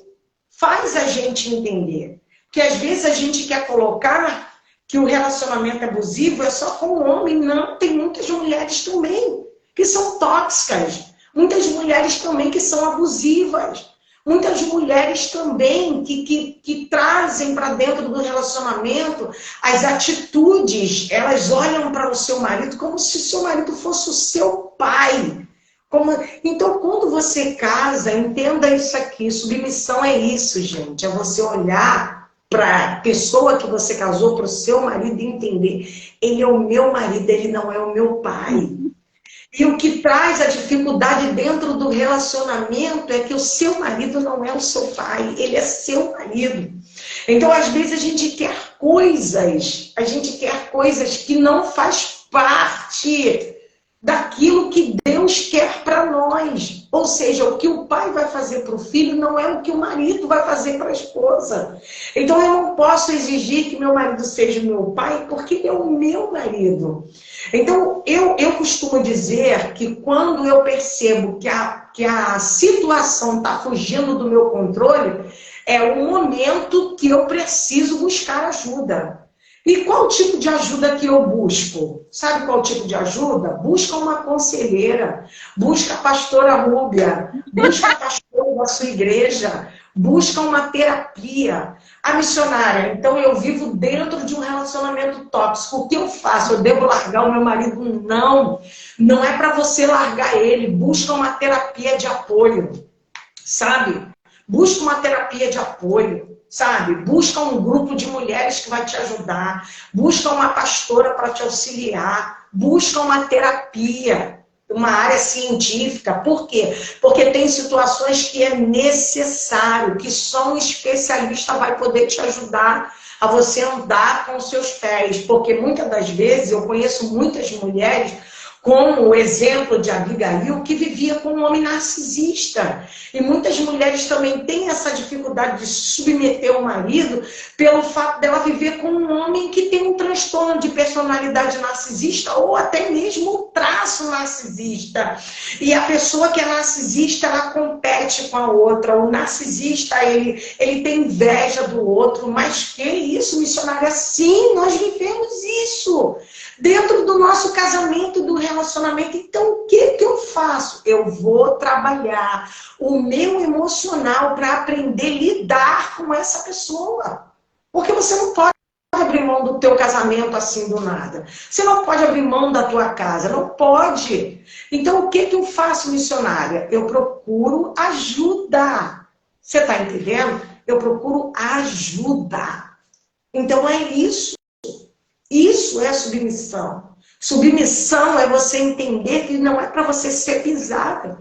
faz a gente entender que às vezes a gente quer colocar que o relacionamento abusivo é só com o homem. Não, tem muitas mulheres também que são tóxicas. Muitas mulheres também que são abusivas. Muitas mulheres também que trazem para dentro do relacionamento as atitudes. Elas olham para o seu marido como se o seu marido fosse o seu pai. Então, quando você casa, entenda isso aqui. Submissão é isso, gente. É você olhar para a pessoa que você casou, para o seu marido e entender. Ele é o meu marido, ele não é o meu pai. E o que traz a dificuldade dentro do relacionamento é que o seu marido não é o seu pai, ele é seu marido. Então, às vezes, a gente quer coisas que não faz parte daquilo que Deus quer para nós. Ou seja, o que o pai vai fazer para o filho não é o que o marido vai fazer para a esposa. Então, eu não posso exigir que meu marido seja meu pai porque ele é o meu marido. Então, eu costumo dizer que quando eu percebo que a situação está fugindo do meu controle, é o momento que eu preciso buscar ajuda. E qual tipo de ajuda que eu busco? Sabe qual tipo de ajuda? Busca uma conselheira, busca a pastora Rúbia, busca a pastora da sua igreja, busca uma terapia. A missionária, então eu vivo dentro de um relacionamento tóxico. O que eu faço? Eu devo largar o meu marido? Não, não é para você largar ele. Busca uma terapia de apoio, sabe? Busca uma terapia de apoio. Sabe? Busca um grupo de mulheres que vai te ajudar. Busca uma pastora para te auxiliar. Busca uma terapia, uma área científica. Por quê? Porque tem situações que é necessário, que só um especialista vai poder te ajudar a você andar com os seus pés. Porque muitas das vezes eu conheço muitas mulheres, como o exemplo de Abigail, que vivia com um homem narcisista. E muitas mulheres também têm essa dificuldade de submeter o marido pelo fato dela viver com um homem que tem um transtorno de personalidade narcisista ou até mesmo o traço narcisista. E a pessoa que é narcisista, ela compete com a outra. O narcisista, ele tem inveja do outro. Mas que isso, missionária? Sim, nós vivemos isso. dentro do nosso casamento, do relacionamento. Então, o que que eu faço? Eu vou trabalhar o meu emocional para aprender a lidar com essa pessoa. Porque você não pode abrir mão do teu casamento assim do nada. Você não pode abrir mão da tua casa, não pode. Então, o que que eu faço, missionária? Eu procuro ajuda. Você está entendendo? Eu procuro ajuda. Então, é isso. Isso é submissão. Submissão é você entender que não é para você ser pisada.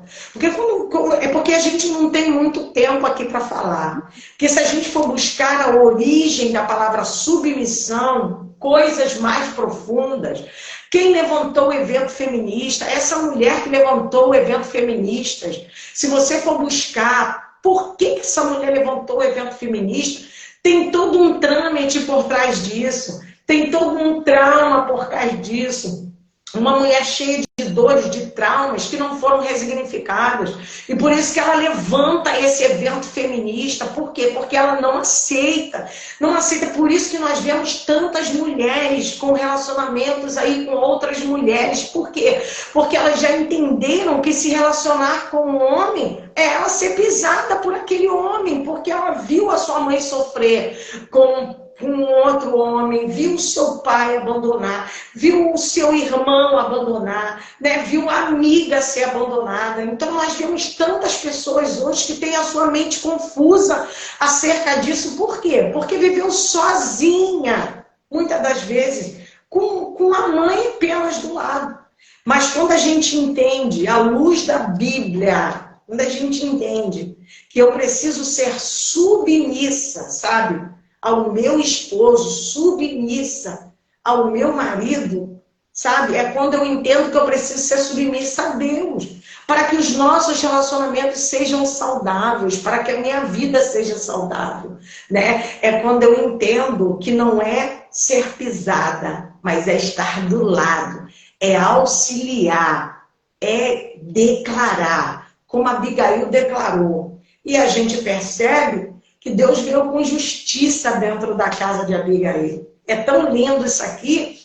É porque a gente não tem muito tempo aqui para falar. Porque se a gente for buscar a origem da palavra submissão, coisas mais profundas, quem levantou o evento feminista, essa mulher que levantou o evento feminista, se você for buscar por que essa mulher levantou o evento feminista, tem todo um trâmite por trás disso. Tem todo um trauma por causa disso. Uma mulher cheia de dores, de traumas que não foram resignificadas. E por isso que ela levanta esse evento feminista. Por quê? Porque ela não aceita. Não aceita. Por isso que nós vemos tantas mulheres com relacionamentos aí com outras mulheres. Por quê? Porque elas já entenderam que se relacionar com um homem é ela ser pisada por aquele homem. Porque ela viu a sua mãe sofrer com um outro homem, viu o seu pai abandonar, viu o seu irmão abandonar, né? Viu a amiga ser abandonada. Então nós vemos tantas pessoas hoje que têm a sua mente confusa acerca disso. Por quê? Porque viveu sozinha, muitas das vezes, com a mãe apenas do lado. Mas quando a gente entende, à luz da Bíblia, quando a gente entende que eu preciso ser submissa, sabe? Ao meu esposo, submissa ao meu marido, sabe? É quando eu entendo que eu preciso ser submissa a Deus, para que os nossos relacionamentos sejam saudáveis, para que a minha vida seja saudável, né? É quando eu entendo que não é ser pisada, mas é estar do lado, é auxiliar, é declarar, como Abigail declarou. E a gente percebe que Deus veio com justiça dentro da casa de Abigail. É tão lindo isso aqui,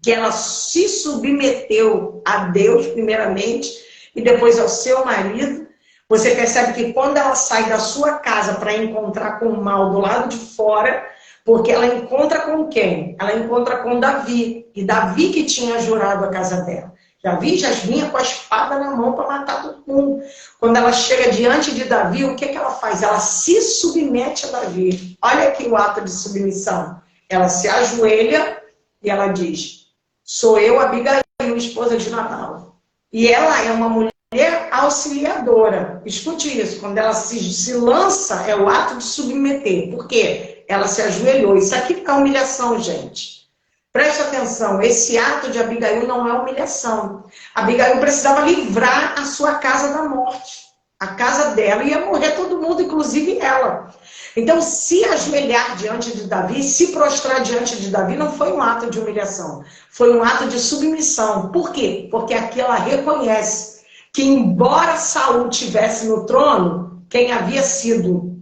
que ela se submeteu a Deus, primeiramente, e depois ao seu marido. Você percebe que quando ela sai da sua casa para encontrar com o mal do lado de fora, porque ela encontra com quem? Ela encontra com Davi. E Davi que tinha jurado a casa dela. Davi já vinha com a espada na mão para matar todo mundo. Quando ela chega diante de Davi, o que ela faz? Ela se submete a Davi. Olha aqui o ato de submissão. Ela se ajoelha e ela diz: sou eu, Abigail, esposa de Nabal. E ela é uma mulher auxiliadora. Escute isso. Quando ela se lança, é o ato de submeter. Por quê? Ela se ajoelhou. Isso aqui é humilhação, gente. Preste atenção, esse ato de Abigail não é humilhação. Abigail precisava livrar a sua casa da morte. A casa dela ia morrer todo mundo, inclusive ela. Então, se ajoelhar diante de Davi, se prostrar diante de Davi, não foi um ato de humilhação. Foi um ato de submissão. Por quê? Porque aqui ela reconhece que, embora Saul tivesse no trono, quem havia sido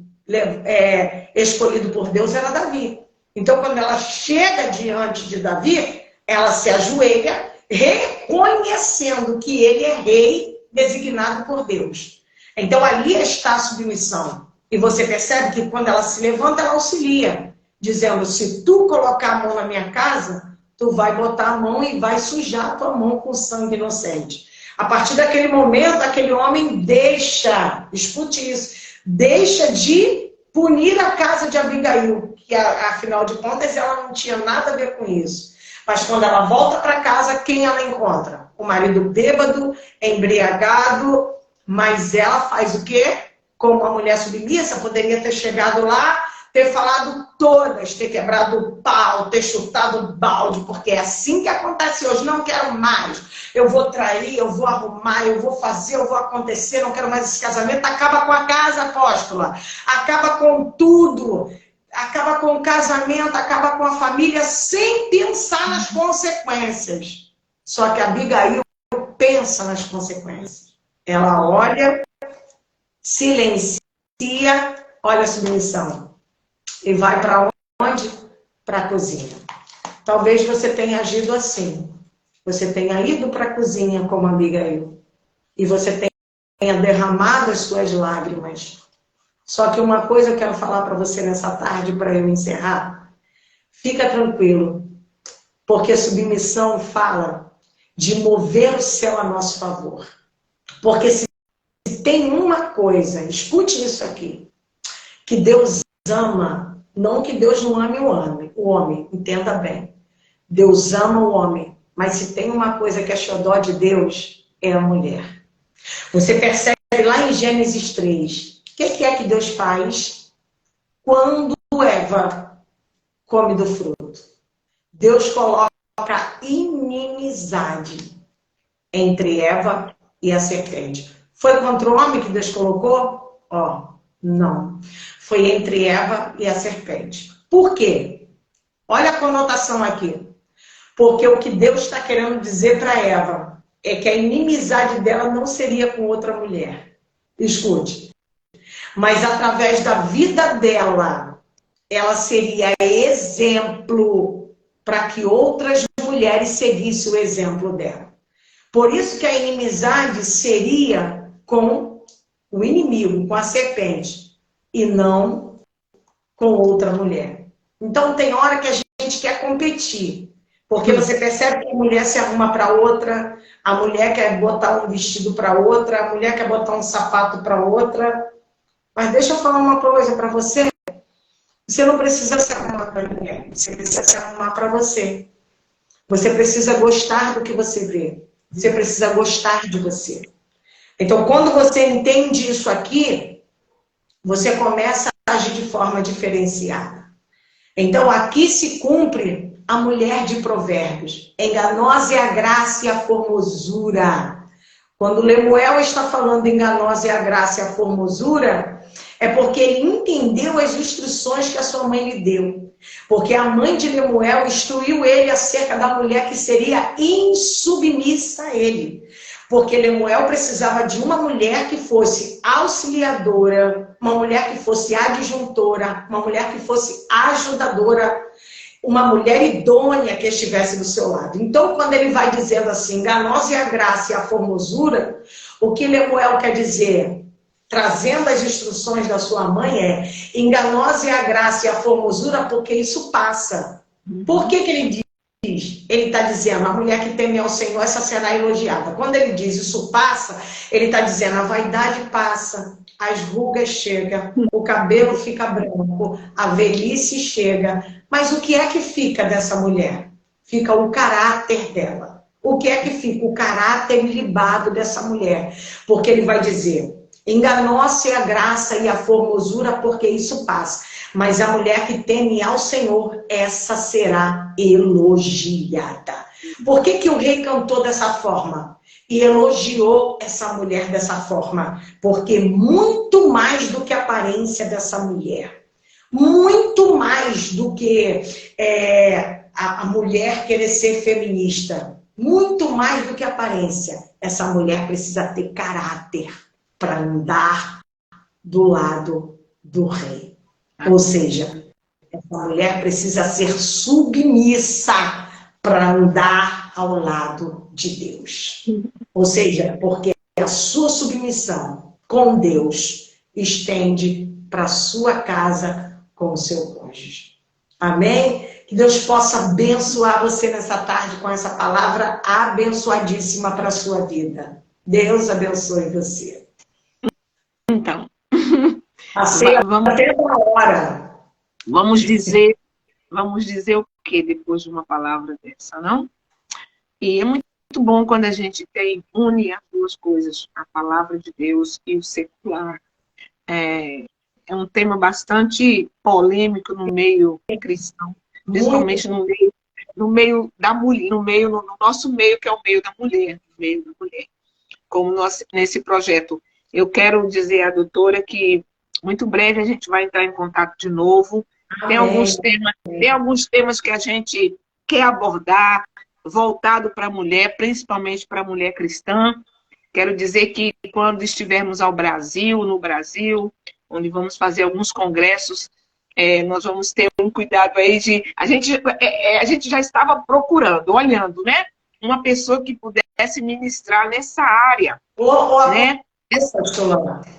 escolhido por Deus era Davi. Então, quando ela chega diante de Davi, ela se ajoelha, reconhecendo que ele é rei designado por Deus. Então, ali está a submissão. E você percebe que quando ela se levanta, ela auxilia, dizendo: se tu colocar a mão na minha casa, tu vai botar a mão e vai sujar a tua mão com sangue inocente. A partir daquele momento, aquele homem deixa, escute isso, deixa de punir a casa de Abigail, que afinal de contas ela não tinha nada a ver com isso. Mas quando ela volta para casa, quem ela encontra? O marido bêbado, embriagado, mas ela faz o quê? Como uma mulher submissa, poderia ter chegado lá, ter falado todas, ter quebrado o pau, ter chutado o balde, porque é assim que acontece hoje. Não quero mais, eu vou trair, eu vou arrumar, eu vou fazer, eu vou acontecer, não quero mais esse casamento. Acaba com a casa, apóstola, acaba com tudo, acaba com o casamento, acaba com a família, sem pensar nas consequências. Só que a Abigail pensa nas consequências. Ela olha, silencia, olha a submissão. E vai para onde? Para a cozinha. Talvez você tenha agido assim. Você tenha ido para a cozinha como Abigail. E você tenha derramado as suas lágrimas. Só que uma coisa eu quero falar para você nessa tarde, para eu encerrar. Fica tranquilo. Porque submissão fala de mover o céu a nosso favor. Porque se tem uma coisa, escute isso aqui, que Deus ama, não que Deus não ame o homem, entenda bem. Deus ama o homem, mas se tem uma coisa que é xodó de Deus, é a mulher. Você percebe lá em Gênesis 3, o que é que Deus faz quando Eva come do fruto? Deus coloca inimizade entre Eva e a serpente. Foi contra o homem que Deus colocou? Não. Foi entre Eva e a serpente. Por quê? Olha a conotação aqui. Porque o que Deus está querendo dizer para Eva é que a inimizade dela não seria com outra mulher. Escute. Mas através da vida dela, ela seria exemplo para que outras mulheres seguissem o exemplo dela. Por isso que a inimizade seria com o inimigo, com a serpente, e não com outra mulher. Então tem hora que a gente quer competir, porque você percebe que a mulher se arruma para outra, a mulher quer botar um vestido para outra, a mulher quer botar um sapato para outra. Mas deixa eu falar uma coisa para você. Você não precisa se arrumar para ninguém, você precisa se arrumar para você. Você precisa gostar do que você vê. Você precisa gostar de você. Então, quando você entende isso aqui, você começa a agir de forma diferenciada. Então, aqui se cumpre a mulher de Provérbios. Enganosa é a graça e a formosura. Quando Lemuel está falando enganosa é a graça e a formosura, é porque ele entendeu as instruções que a sua mãe lhe deu. Porque a mãe de Lemuel instruiu ele acerca da mulher que seria insubmissa a ele. Porque Lemuel precisava de uma mulher que fosse auxiliadora, uma mulher que fosse adjuntora, uma mulher que fosse ajudadora, uma mulher idônea que estivesse do seu lado. Então, quando ele vai dizendo assim, enganosa é a graça e a formosura, o que Lemuel quer dizer, trazendo as instruções da sua mãe, é enganosa é a graça e a formosura, porque isso passa. Por que ele diz? Ele está dizendo, a mulher que teme ao Senhor, essa será elogiada. Quando ele diz isso passa, ele está dizendo, a vaidade passa, as rugas chegam, o cabelo fica branco, a velhice chega. Mas o que é que fica dessa mulher? Fica o caráter dela. O que é que fica? O caráter libado dessa mulher. Porque ele vai dizer, enganosa é a graça e a formosura, porque isso passa. Mas a mulher que teme ao Senhor, essa será elogiada. Por que o rei cantou dessa forma? E elogiou essa mulher dessa forma? Porque muito mais do que a aparência dessa mulher, muito mais do que a mulher querer ser feminista, muito mais do que aparência, essa mulher precisa ter caráter para andar do lado do rei. Ou seja, essa mulher precisa ser submissa para andar ao lado de Deus. Ou seja, porque a sua submissão com Deus estende para a sua casa com o seu cônjuge. Amém? Que Deus possa abençoar você nessa tarde com essa palavra abençoadíssima para a sua vida. Deus abençoe você. Então, vamos até uma hora. Vamos dizer o que depois de uma palavra dessa, não? E é muito bom quando a gente une as duas coisas, a palavra de Deus e o secular. É um tema bastante polêmico no meio cristão, principalmente no meio da mulher, no nosso meio, que é o meio da mulher, como nesse projeto. Eu quero dizer à doutora que muito breve a gente vai entrar em contato de novo. Tem alguns temas que a gente quer abordar, voltado para a mulher, principalmente para a mulher cristã. Quero dizer que quando estivermos no Brasil, onde vamos fazer alguns congressos, nós vamos ter um cuidado aí de... A gente já estava procurando, olhando, né? Uma pessoa que pudesse ministrar nessa área, né?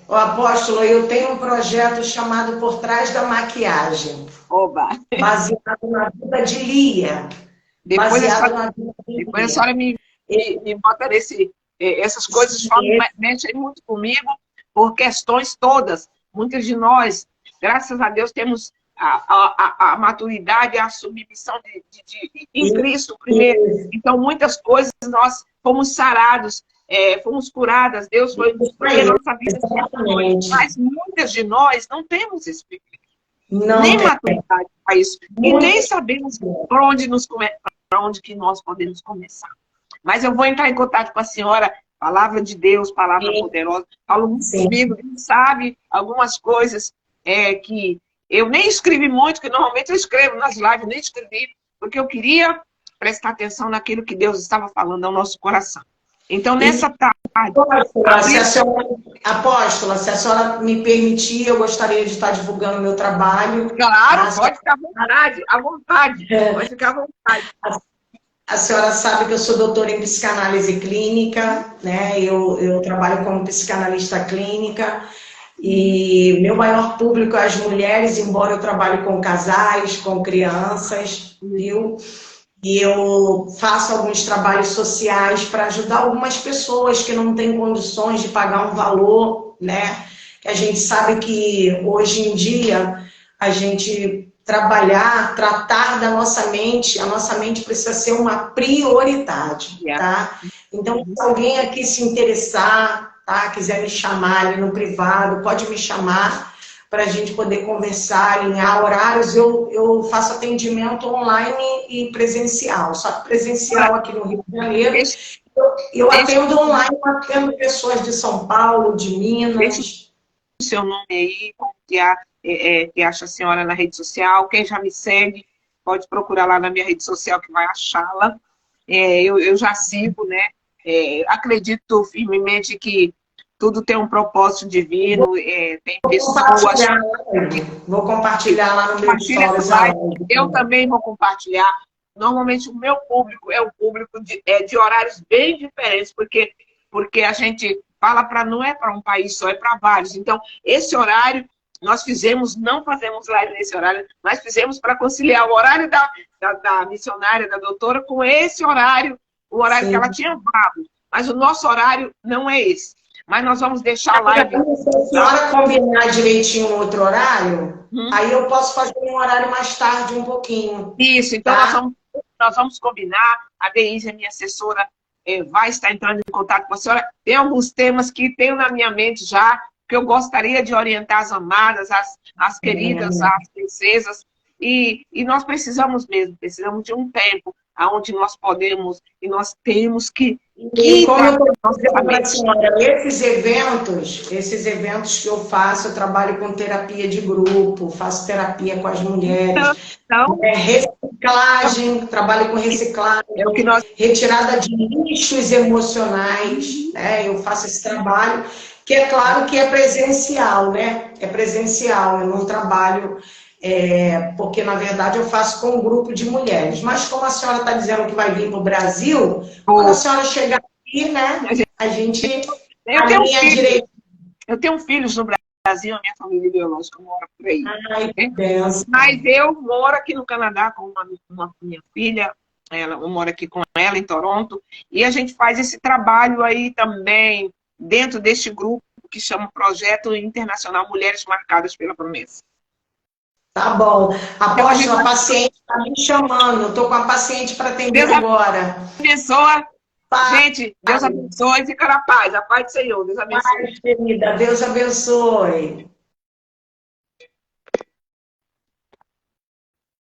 Apóstolo, eu tenho um projeto chamado Por Trás da Maquiagem. Oba! Baseado na vida de Lia. Depois a senhora me bota essas coisas mexem muito comigo por questões todas. Muitas de nós, graças a Deus, temos a maturidade, a submissão em Cristo primeiro. Então, muitas coisas nós fomos sarados, fomos curadas. Deus foi a nossa vida. Mas muitas de nós não temos esse privilégio. Nem maturidade para isso. E nem sabemos por onde que nós podemos começar. Mas eu vou entrar em contato com a senhora, palavra de Deus, palavra poderosa. Falo muito comigo, sabe algumas coisas que eu nem escrevi muito, que normalmente eu escrevo nas lives, nem escrevi, porque eu queria prestar atenção naquilo que Deus estava falando ao nosso coração. Então, nessa tarde... Apóstola, se a senhora me permitir, eu gostaria de estar divulgando o meu trabalho. Claro, pode ficar à vontade. Pode ficar à vontade. A senhora sabe que eu sou doutora em psicanálise clínica, né? Eu trabalho como psicanalista clínica e meu maior público é as mulheres, embora eu trabalhe com casais, com crianças, viu? E eu faço alguns trabalhos sociais para ajudar algumas pessoas que não têm condições de pagar um valor, né? Que a gente sabe que hoje em dia a gente tratar da nossa mente, a nossa mente precisa ser uma prioridade, tá? Então, se alguém aqui se interessar, tá? Quiser me chamar ali no privado, pode me chamar para a gente poder conversar em horários. Eu faço atendimento online e presencial, só que presencial aqui no Rio de Janeiro. Eu atendo online, atendo pessoas de São Paulo, de Minas. O seu nome aí, como que acha a senhora na rede social. Quem já me segue, pode procurar lá na minha rede social que vai achá-la. Eu já sigo, né? Acredito firmemente que tudo tem um propósito divino, tem pessoas... Vou compartilhar lá no meu stories. Eu também vou compartilhar. Normalmente o meu público é um público de horários bem diferentes, porque a gente fala não é para um país só, é para vários. Então, esse horário nós não fazemos live nesse horário, mas fizemos para conciliar o horário da missionária, da doutora, com esse horário, o horário que ela tinha vago. Mas o nosso horário não é esse. Mas nós vamos deixar a live... Se a senhora combinar direitinho outro horário, aí eu posso fazer um horário mais tarde um pouquinho. Isso, então tá? nós vamos combinar. A Deise, a minha assessora, vai estar entrando em contato com a senhora. Tem alguns temas que tenho na minha mente já, que eu gostaria de orientar as amadas, as queridas, as princesas. E nós precisamos de um tempo onde nós podemos e nós temos que... E como eu estou dizendo para a senhora, esses eventos que eu faço, eu trabalho com terapia de grupo, faço terapia com as mulheres, reciclagem, trabalho com reciclagem, retirada de lixos emocionais, né? Eu faço esse trabalho, que é claro que é presencial, né? É presencial, eu não trabalho... porque, na verdade, eu faço com um grupo de mulheres. Mas, como a senhora está dizendo que vai vir para o Brasil, quando a senhora chegar aqui, né, a gente alinha direito. Eu tenho filhos no Brasil, a minha família biológica mora por aí. Mas eu moro aqui no Canadá com uma minha filha, eu moro aqui com ela em Toronto, e a gente faz esse trabalho aí também, dentro deste grupo que chama Projeto Internacional Mulheres Marcadas pela Promessa. Tá bom. Apóstolo, a paciente está me chamando. Estou com a paciente para atender agora. Deus abençoe. Gente, Deus abençoe e fica na paz. A paz do Senhor. Deus abençoe. Paz, querida. Deus abençoe.